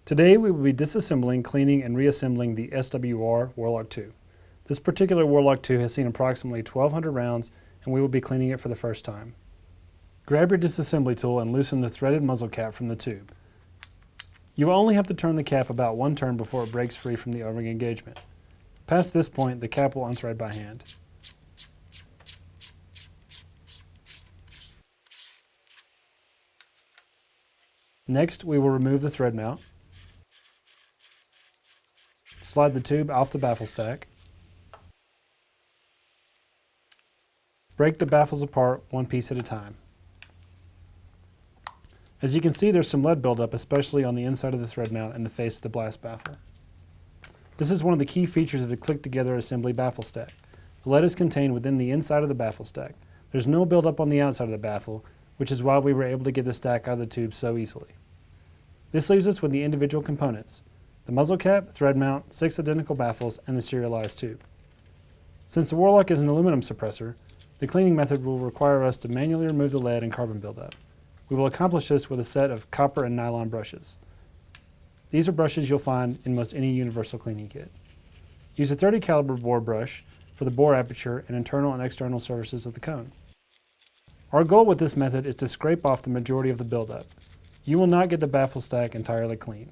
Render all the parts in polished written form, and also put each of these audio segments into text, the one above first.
Today we will be disassembling, cleaning, and reassembling the SWR Warlock II. This particular Warlock II has seen approximately 1,200 rounds, and we will be cleaning it for the first time. Grab your disassembly tool and loosen the threaded muzzle cap from the tube. You will only have to turn the cap about one turn before it breaks free from the O-ring engagement. Past this point, the cap will unthread by hand. Next, we will remove the thread mount. Slide the tube off the baffle stack. Break the baffles apart one piece at a time. As you can see, there's some lead buildup, especially on the inside of the thread mount and the face of the blast baffle. This is one of the key features of the click-together assembly baffle stack. The lead is contained within the inside of the baffle stack. There's no buildup on the outside of the baffle, which is why we were able to get the stack out of the tube so easily. This leaves us with the individual components: the muzzle cap, thread mount, 6 identical baffles, and the serialized tube. Since the Warlock is an aluminum suppressor, the cleaning method will require us to manually remove the lead and carbon buildup. We will accomplish this with a set of copper and nylon brushes. These are brushes you'll find in most any universal cleaning kit. Use a 30 caliber bore brush for the bore aperture and internal and external surfaces of the cone. Our goal with this method is to scrape off the majority of the buildup. You will not get the baffle stack entirely clean.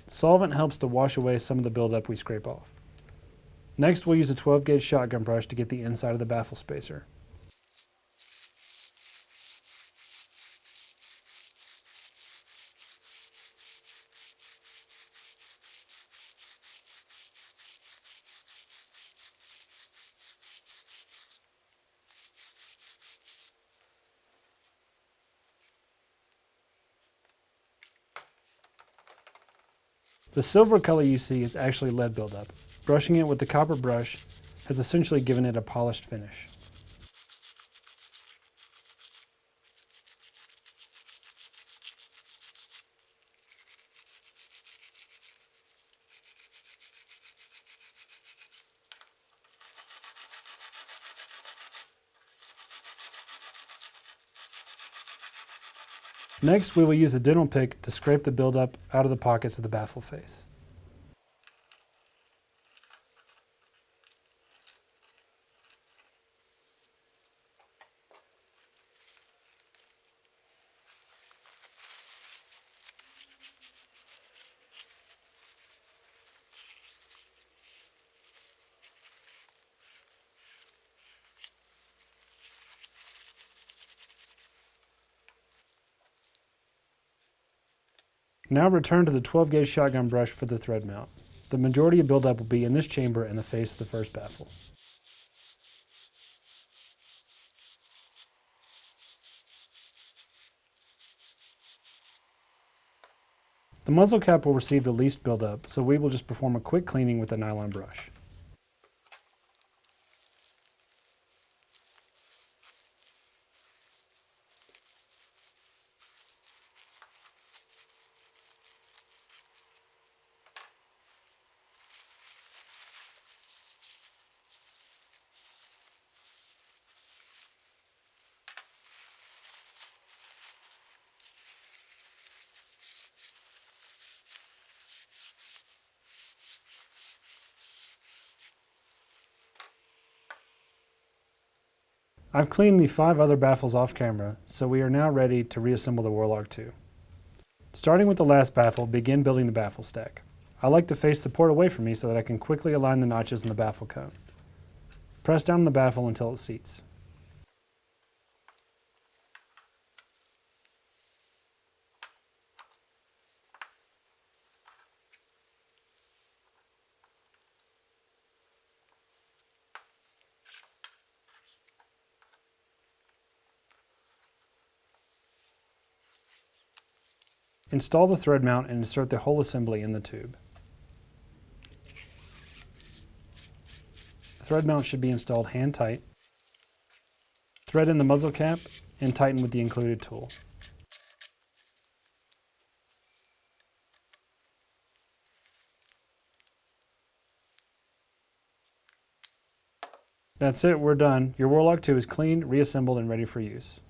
Solvent helps to wash away some of the buildup we scrape off. Next, we'll use a 12-gauge shotgun brush to get the inside of the baffle spacer. The silver color you see is actually lead buildup. Brushing it with the copper brush has essentially given it a polished finish. Next, we will use a dental pick to scrape the buildup out of the pockets of the baffle face. Now return to the 12-gauge shotgun brush for the thread mount. The majority of buildup will be in this chamber and the face of the first baffle. The muzzle cap will receive the least buildup, so we will just perform a quick cleaning with a nylon brush. I've cleaned the 5 other baffles off camera, so we are now ready to reassemble the Warlock II. Starting with the last baffle, begin building the baffle stack. I like to face the port away from me so that I can quickly align the notches in the baffle cone. Press down on the baffle until it seats. Install the thread mount and insert the whole assembly in the tube. The thread mount should be installed hand tight. Thread in the muzzle cap and tighten with the included tool. That's it, we're done. Your Warlock II is cleaned, reassembled, and ready for use.